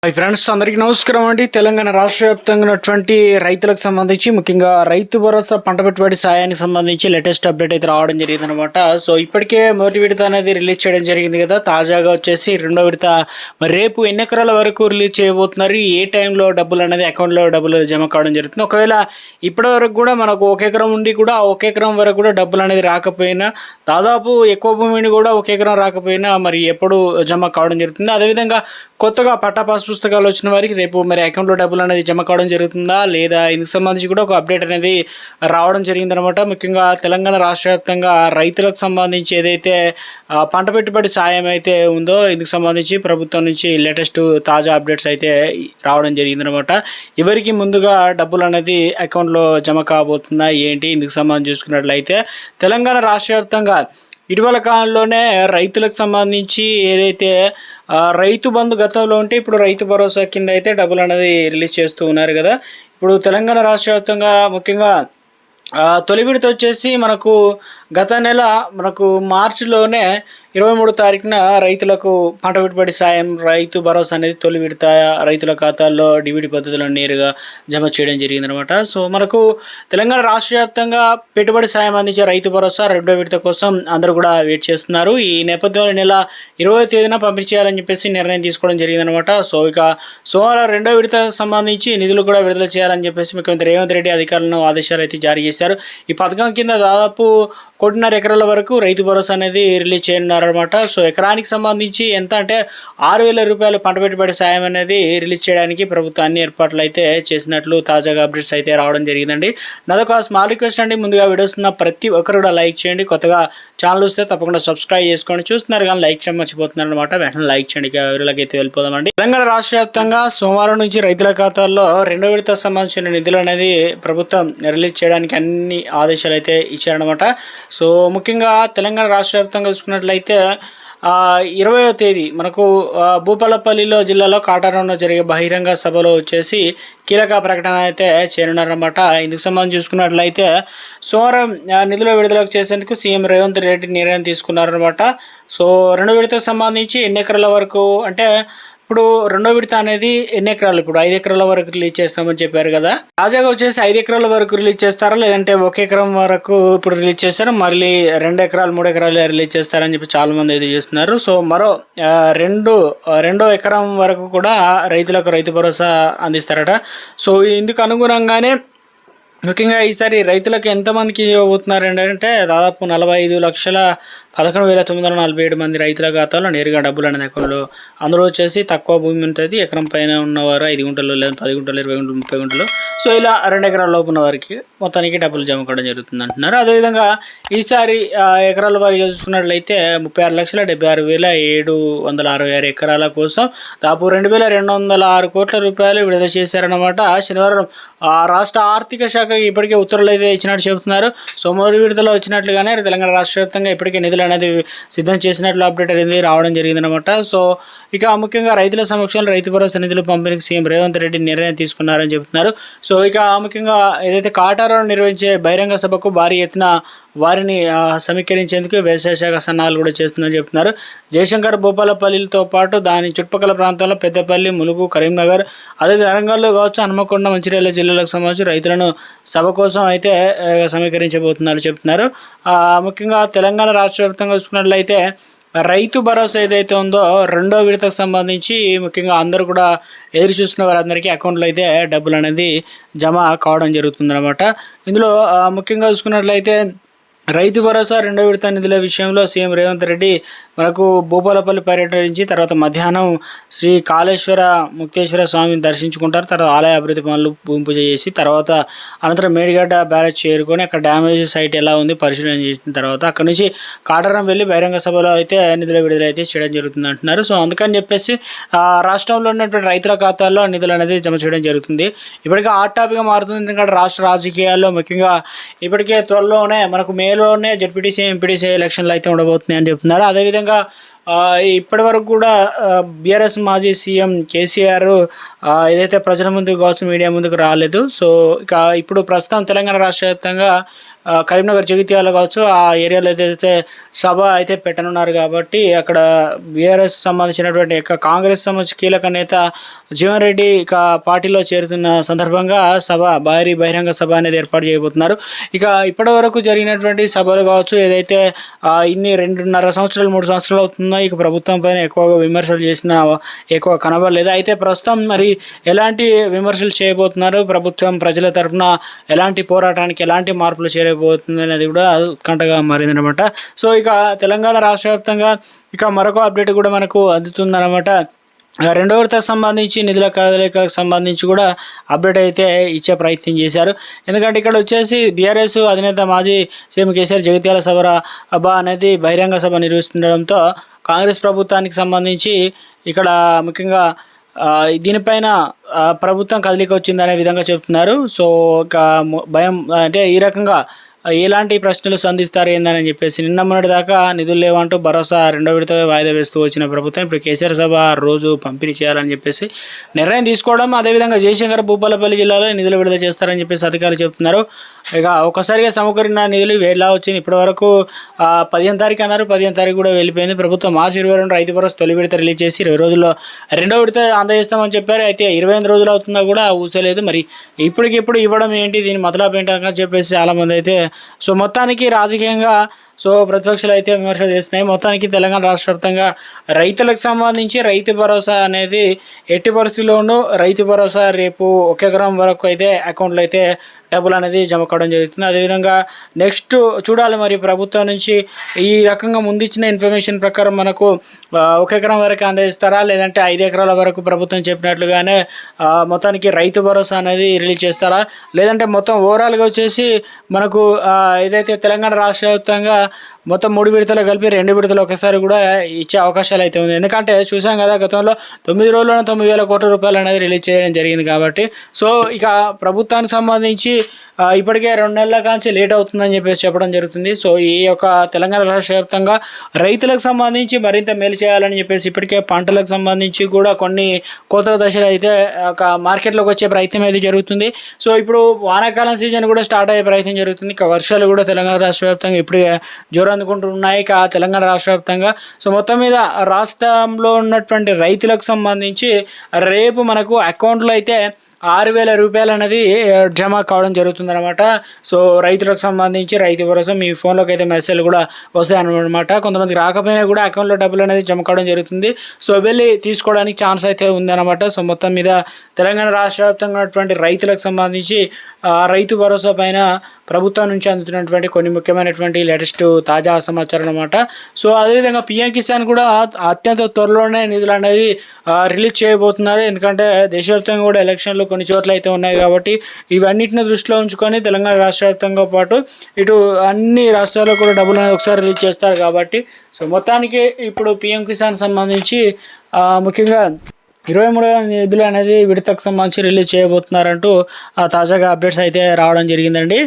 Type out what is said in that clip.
Hi friends, అందరికీ నమస్కారం అండి. తెలంగాణ రాష్ట్ర వ్యాప్తంగా ఉన్నటువంటి రైతులకు సంబంధించి ముఖ్యంగా రైతు భరోసా పంట పెట్టుబడి సాయానికి సంబంధించి లేటెస్ట్ అప్డేట్ అయితే రావడం జరిగింది అనమాట. సో ఇప్పటికే మొదటి విడత అనేది రిలీజ్ చేయడం జరిగింది కదా. తాజాగా వచ్చేసి రెండో విడత మరి రేపు ఎన్ని ఎకరాల వరకు రిలీజ్ చేయబోతున్నారు, ఏ టైంలో డబ్బులు అనేది అకౌంట్లో డబ్బులు జమ కావడం జరుగుతుంది. ఒకవేళ ఇప్పటి వరకు కూడా మనకు ఒక ఎకరం ఉండి కూడా ఒక ఎకరం వరకు కూడా డబ్బులు అనేది రాకపోయినా, దాదాపు ఎక్కువ భూమిని కూడా ఒక ఎకరం రాకపోయినా మరి ఎప్పుడు జమ కావడం జరుగుతుంది. అదేవిధంగా కొత్తగా పట్టా పాస్ పుస్తకాలు వచ్చిన వారికి రేపు మరి అకౌంట్లో డబ్బులు అనేది జమ కావడం జరుగుతుందా లేదా, ఇందుకు సంబంధించి కూడా ఒక అప్డేట్ అనేది రావడం జరిగిందనమాట. ముఖ్యంగా తెలంగాణ రాష్ట్ర వ్యాప్తంగా రైతులకు సంబంధించి ఏదైతే పంట పెట్టుబడి సాయం అయితే ఉందో ఇందుకు సంబంధించి ప్రభుత్వం నుంచి లేటెస్ట్ తాజా అప్డేట్స్ అయితే రావడం జరిగిందనమాట. ఎవరికి ముందుగా డబ్బులు అనేది అకౌంట్లో జమ కాబోతుందా ఏంటి, ఇందుకు సంబంధించి చూసుకున్నట్లయితే తెలంగాణ రాష్ట్ర వ్యాప్తంగా ఇటీవల కాలంలోనే రైతులకు సంబంధించి ఏదైతే రైతు బంధు గతంలో ఉంటే ఇప్పుడు రైతు భరోసా కింద అయితే డబ్బులు అనేది రిలీజ్ చేస్తూ ఉన్నారు కదా. ఇప్పుడు తెలంగాణ రాష్ట్ర వ్యాప్తంగా ముఖ్యంగా తొలి విడత వచ్చేసి మనకు గత నెల మార్చిలోనే 23 తారీఖున రైతులకు పంట పెట్టుబడి సాయం రైతు భరోసా అనేది తొలి విడత రైతుల ఖాతాల్లో డిబిటీ పద్ధతిలో నేరుగా జమ చేయడం జరిగిందనమాట. సో మనకు తెలంగాణ రాష్ట్ర వ్యాప్తంగా పెట్టుబడి సాయం అందించే రైతు భరోసా రెండో విడత కోసం అందరూ కూడా వెయిట్ చేస్తున్నారు. ఈ నేపథ్యంలో నెల 20వ తేదీన పంపిణీ చేయాలని చెప్పేసి నిర్ణయం తీసుకోవడం జరిగిందనమాట. సో ఇక సోమవారం రెండో విడత సంబంధించి నిధులు కూడా విడుదల చేయాలని చెప్పేసి ముఖ్యమంత్రి రేవంత్ రెడ్డి అధికారులను ఆదేశాలు అయితే జారీ చేశారు. ఈ పథకం కింద దాదాపు 1.5 ఎకరాల వరకు రైతు భరోసా అనేది రిలీజ్ చేయనున్నారనమాట. సో ఎకరానికి సంబంధించి ఎంత అంటే 6,000 రూపాయలు పంట పెట్టుబడి సాయం అనేది రిలీజ్ చేయడానికి ప్రభుత్వం అన్ని ఏర్పాట్లు అయితే చేసినట్లు తాజాగా అప్డేట్స్ అయితే రావడం జరిగిందండి. నాదొక స్మాల్ రిక్వెస్ట్ అండి, ముందుగా వీడియోస్ ఉన్న ప్రతి ఒక్కరు కూడా లైక్ చేయండి. కొత్తగా ఛానల్ వస్తే తప్పకుండా సబ్స్క్రైబ్ చేసుకోండి. చూస్తున్నారు కానీ లైక్ చేయడం మర్చిపోతున్నారు అనమాట. వెంటనే లైక్ చేయండి. వీళ్ళకి అయితే వెళ్ళిపోదామండి. తెలంగాణ రాష్ట్ర వ్యాప్తంగా సోమవారం నుంచి రైతుల ఖాతాల్లో రెండో విడత సంబంధించిన నిధులు అనేది ప్రభుత్వం రిలీజ్ చేయడానికి అన్ని ఆదేశాలు అయితే ఇచ్చారనమాట. సో ముఖ్యంగా తెలంగాణ రాష్ట్ర వ్యాప్తంగా చూసుకున్నట్లయితే 20వ తేదీ మనకు భూపాలపల్లిలో జిల్లాలో కాటారంలో జరిగే బహిరంగ సభలో వచ్చేసి కీలక ప్రకటన అయితే చేయనున్నారన్నమాట. ఇందుకు సంబంధించి చూసుకున్నట్లయితే సోమవారం నిధుల విడుదలకు చేసేందుకు సీఎం రేవంత్ రెడ్డి నిర్ణయం తీసుకున్నారన్నమాట. సో రెండో విడతకు సంబంధించి ఎన్ని ఎకరాల వరకు అంటే ఇప్పుడు రెండో విడత అనేది ఎన్ని ఎకరాలు, ఇప్పుడు 5 ఎకరాల వరకు రిలీజ్ చేస్తామని చెప్పారు కదా. తాజాగా వచ్చేసి 5 ఎకరాల వరకు రిలీజ్ చేస్తారా లేదంటే 1 ఎకరం వరకు ఇప్పుడు రిలీజ్ చేస్తారా, మళ్ళీ 2 ఎకరాలు 3 ఎకరాలు రిలీజ్ చేస్తారని చెప్పి చాలా మంది అయితే చేస్తున్నారు. సో మరో రెండో ఎకరం వరకు కూడా రైతులకు రైతు భరోసా అందిస్తారట. సో ఇందుకు అనుగుణంగానే ముఖ్యంగా ఈసారి రైతులకు ఎంతమందికి ఇవ్వబోతున్నారు అంటే దాదాపు 45,11,947 మంది రైతుల ఖాతాలో నేరుగా డబ్బులు అనేది అకౌంట్లో. అందులో వచ్చేసి తక్కువ భూమి ఉంటుంది, ఎకరం పైన ఉన్నవారు 5 గుంటలు లేదా 10 గుంటలు 20 గుంటలు 30 గుంటలు, సో ఇలా 2 ఎకరాల లోపు ఉన్న వారికి మొత్తానికి డబ్బులు జమ కావడం జరుగుతుంది అంటున్నారు. అదేవిధంగా ఈసారి ఎకరాల వారిగా చూసుకున్నట్లయితే 36,76,766 ఎకరాల కోసం దాదాపు 2,206 కోట్ల రూపాయలు విడుదల చేశారన్నమాట. శనివారం రాష్ట్ర ఆర్థిక శాఖ ఇప్పటికే ఉత్తర్వులు అయితే ఇచ్చినట్టు చెబుతున్నారు. సో మొదటి విడతలో వచ్చినట్లుగానే తెలంగాణ రాష్ట్ర వ్యాప్తంగా ఇప్పటికే నిధులు అనేది సిద్ధం చేసినట్లు అప్డేట్ అనేది రావడం జరిగిందనమాట. సో ఇక ముఖ్యంగా రైతుల సమక్షంలో రైతు భరోసా నిధులు పంపిణీకి సీఎం రేవంత్ రెడ్డి నిర్ణయం తీసుకున్నారని చెబుతున్నారు. సో ఇక ముఖ్యంగా ఏదైతే కాటారాలో నిర్వహించే బహిరంగ సభకు భారీ ఎత్తున వారిని సమీకరించేందుకు వ్యవసాయ శాఖ సన్నాహాలు కూడా చేస్తుందని చెప్తున్నారు. జయశంకర్ భూపాలపల్లితో పాటు దాని చుట్టుపక్కల ప్రాంతాల్లో పెద్దపల్లి, ములుగు, కరీంనగర్, అదే వరంగల్లో కావచ్చు, హన్మకొండ, మంచిర్యాల జిల్లాలకు సంబంధించి రైతులను సభ కోసం అయితే సమీకరించబోతున్నారు చెప్తున్నారు. ముఖ్యంగా తెలంగాణ రాష్ట్ర వ్యాప్తంగా చూసుకున్నట్లయితే రైతు భరోసా ఏదైతే ఉందో రెండో విడతకు సంబంధించి ముఖ్యంగా అందరూ కూడా ఎదురు చూస్తున్న వారందరికీ అకౌంట్లో అయితే డబ్బులు అనేది జమ కావడం జరుగుతుందన్నమాట. ఇందులో ముఖ్యంగా చూసుకున్నట్లయితే రైతు భరోసా రెండో విడత నిధుల విషయంలో సీఎం రేవంత్ రెడ్డి మనకు భూపాలపల్లి పర్యటించి తర్వాత మధ్యాహ్నం శ్రీ కాళేశ్వర ముక్తేశ్వర స్వామిని దర్శించుకుంటారు. తర్వాత ఆలయ అభివృద్ధి పనులు భూమి పూజ చేసి తర్వాత అనంతరం మేడిగడ్డ బ్యారేజ్ చేరుకొని అక్కడ డ్యామేజ్ సైట్ ఎలా ఉంది పరిశీలన చేసిన తర్వాత అక్కడ నుంచి కాటారం వెళ్ళి బహిరంగ సభలో అయితే నిధుల విడుదల అయితే చేయడం జరుగుతుంది అంటున్నారు. సో అందుకని చెప్పేసి రాష్ట్రంలో ఉన్నటువంటి రైతుల ఖాతాల్లో నిధులు అనేది జమ చేయడం జరుగుతుంది. ఇప్పటికే హాట్ టాపిక్గా మారుతుంది, ఎందుకంటే రాష్ట్ర రాజకీయాల్లో ముఖ్యంగా ఇప్పటికే త్వరలోనే మనకు మేలోనే జడ్పీటీసీ ఎంపీటీసీ ఎలక్షన్లు అయితే ఉండబోతున్నాయి అని చెప్తున్నారు. అదేవిధంగా ఇప్పటి వరకు కూడా బీఆర్ఎస్ మాజీ సీఎం కేసీఆర్ ఏదైతే ప్రజల ముందుకు కావచ్చు మీడియా ముందుకు రాలేదు. సో ఇక ఇప్పుడు ప్రస్తుతం తెలంగాణ రాష్ట్ర వ్యాప్తంగా కరీంనగర్ జగిత్యాల కావచ్చు ఆ ఏరియాలో అయితే సభ అయితే పెట్టనున్నారు కాబట్టి అక్కడ బీఆర్ఎస్ సంబంధించినటువంటి కాంగ్రెస్ సంబంధించిన కీలక నేత జీవన్ రెడ్డి ఇక పార్టీలో చేరుతున్న సందర్భంగా భారీ బహిరంగ సభ అనేది ఏర్పాటు చేయబోతున్నారు. ఇక ఇప్పటి వరకు జరిగినటువంటి సభలు కావచ్చు ఏదైతే ఇన్ని 2.5 సంవత్సరాలు 3 సంవత్సరాలు అవుతుందో ఇక ప్రభుత్వం పైన ఎక్కువగా విమర్శలు చేసిన ఎక్కువ కనబడలేదు. అయితే ప్రస్తుతం మరి ఎలాంటి విమర్శలు చేయబోతున్నారు, ప్రభుత్వం ప్రజల తరఫున ఎలాంటి పోరాటానికి ఎలాంటి మార్పులు చేయబోతుంది అనేది కూడా ఉత్కంఠగా మారిందనమాట. సో ఇక తెలంగాణ రాష్ట్ర వ్యాప్తంగా ఇక మరొక అప్డేట్ కూడా మనకు అందుతుందన్నమాట. రెండవ విడతకు సంబంధించి నిధుల కదలికలకు సంబంధించి కూడా అప్డేట్ అయితే ఇచ్చే ప్రయత్నం చేశారు. ఎందుకంటే ఇక్కడ వచ్చేసి బీఆర్ఎస్ అధినేత మాజీ సీఎం కేసీఆర్ జగిత్యాల సభ అనేది బహిరంగ సభ నిర్వహిస్తుండడంతో కాంగ్రెస్ ప్రభుత్వానికి సంబంధించి ఇక్కడ ముఖ్యంగా దీనిపైన ప్రభుత్వం కదలిక వచ్చిందనే విధంగా చెప్తున్నారు. సో ఇక భయం అంటే ఈ రకంగా ఎలాంటి ప్రశ్నలు సంధిస్తారు ఏందని చెప్పేసి నిన్న మొన్నటి దాకా నిధులు లేవంటూ భరోసా రెండో విడత వాయిదా వేస్తూ వచ్చిన ప్రభుత్వం ఇప్పుడు కేసీఆర్ సభ రోజు పంపిణీ చేయాలని చెప్పేసి నిర్ణయం తీసుకోవడం, అదేవిధంగా జయశంకర్ భూపాలపల్లి జిల్లాలో నిధులు విడుదల చేస్తారని చెప్పేసి అధికారులు చెప్తున్నారు. ఇక ఒక్కసారిగా సమకూరిన నిధులు ఎలా వచ్చింది ఇప్పటి వరకు 15 తారీఖు అన్నారు, 15 తారీఖు కూడా వెళ్ళిపోయింది. ప్రభుత్వం మార్చి 22 రైతు భరోసా తొలి విడత రిలీజ్ చేసి 20 రోజుల్లో రెండో విడత అందజేస్తామని చెప్పారు. అయితే 25 రోజులు అవుతున్నా కూడా ఊసలేదు. మరి ఇప్పటికిప్పుడు ఇవ్వడం ఏంటి, దీని మతలాభం ఏంటని చెప్పేసి చాలామంది అయితే సో మొత్తానికి రాజకీయంగా ప్రతిపక్షాలు అయితే విమర్శలు చేస్తున్నాయి. మొత్తానికి తెలంగాణ రాష్ట్ర వ్యాప్తంగా రైతులకు సంబంధించి రైతు భరోసా అనేది ఎట్టి పరిస్థితుల్లోనూ రైతు భరోసా రేపు 1 ఎకరం వరకు అయితే అకౌంట్లో అయితే డబ్బులు అనేది జమ కావడం జరుగుతుంది. అదేవిధంగా నెక్స్ట్ చూడాలి మరి ప్రభుత్వం నుంచి ఈ రకంగా ముందు ఇచ్చిన ఇన్ఫర్మేషన్ ప్రకారం మనకు 1 ఎకరం వరకు అందజేస్తారా, లేదంటే 5 ఎకరాల వరకు ప్రభుత్వం చెప్పినట్లుగానే మొత్తానికి రైతు భరోసా అనేది రిలీజ్ చేస్తారా, లేదంటే మొత్తం ఓవరాల్గా వచ్చేసి మనకు ఏదైతే తెలంగాణ రాష్ట్ర వ్యాప్తంగా మొత్తం 3 విడతలు కలిపి 2 విడతలు ఒకసారి కూడా ఇచ్చే అవకాశాలు అయితే ఉంది. ఎందుకంటే చూసాం కదా గతంలో 9 రోజుల్లోనే 9,000 కోట్ల రూపాయలు అనేది రిలీజ్ చేయడం జరిగింది కాబట్టి. సో ఇక ప్రభుత్వానికి సంబంధించి ఇప్పటికే 2 నెలల కాంచి లేట్ అవుతుందని చెప్పేసి చెప్పడం జరుగుతుంది. సో ఈ యొక్క తెలంగాణ రాష్ట్ర వ్యాప్తంగా రైతులకు సంబంధించి మరింత మేలు చేయాలని చెప్పేసి ఇప్పటికే పంటలకు సంబంధించి కూడా కొన్ని కోతల దశలు అయితే ఒక మార్కెట్లోకి వచ్చే ప్రయత్నం అయితే జరుగుతుంది. సో ఇప్పుడు వానాకాలం సీజన్ కూడా స్టార్ట్ అయ్యే ప్రయత్నం జరుగుతుంది. ఇక వర్షాలు కూడా తెలంగాణ రాష్ట్ర వ్యాప్తంగా ఇప్పుడే జోరు అందుకుంటున్నాయి ఇక తెలంగాణ రాష్ట్ర వ్యాప్తంగా. సో మొత్తం మీద రాష్ట్రంలో ఉన్నటువంటి రైతులకు సంబంధించి రేపు మనకు అకౌంట్లో అయితే 6,000 రూపాయలు అనేది జమ కావడం జరుగుతుందన్నమాట. సో రైతులకు సంబంధించి రైతు భరోసా మీ ఫోన్లోకి అయితే మెసేజ్లు కూడా వస్తాయి అన్నమాట. కొంతమంది రాకపోయినా కూడా అకౌంట్లో డబ్బులు అనేది జమ కావడం జరుగుతుంది. సో వెళ్ళి తీసుకోవడానికి ఛాన్స్ అయితే ఉందన్నమాట. సో మొత్తం మీద తెలంగాణ రాష్ట్ర వ్యాప్తంగా ఉన్నటువంటి రైతులకు సంబంధించి రైతు భరోసా పైన ప్రభుత్వం నుంచి అందుతున్నటువంటి కొన్ని ముఖ్యమైనటువంటి లేటెస్ట్ తాజా సమాచారం అన్నమాట. సో అదేవిధంగా పిఎం కిసాన్ కూడా అత్యంత త్వరలోనే నిధులు అనేది రిలీజ్ చేయబోతున్నారు. ఎందుకంటే దేశవ్యాప్తంగా కూడా ఎలక్షన్లు కొన్ని చోట్ల అయితే ఉన్నాయి కాబట్టి ఇవన్నిటిని దృష్టిలో ఉంచుకొని తెలంగాణ రాష్ట్ర వ్యాప్తంగా పాటు ఇటు అన్ని రాష్ట్రాల్లో కూడా డబ్బులు అనేది ఒకసారి రిలీజ్ చేస్తారు కాబట్టి. సో మొత్తానికి ఇప్పుడు పిఎం కిసాన్ సంబంధించి ముఖ్యంగా 23 నిధులు అనేది విడతకు సంబంధించి రిలీజ్ చేయబోతున్నారంటూ తాజాగా అప్డేట్స్ అయితే రావడం జరిగిందండి.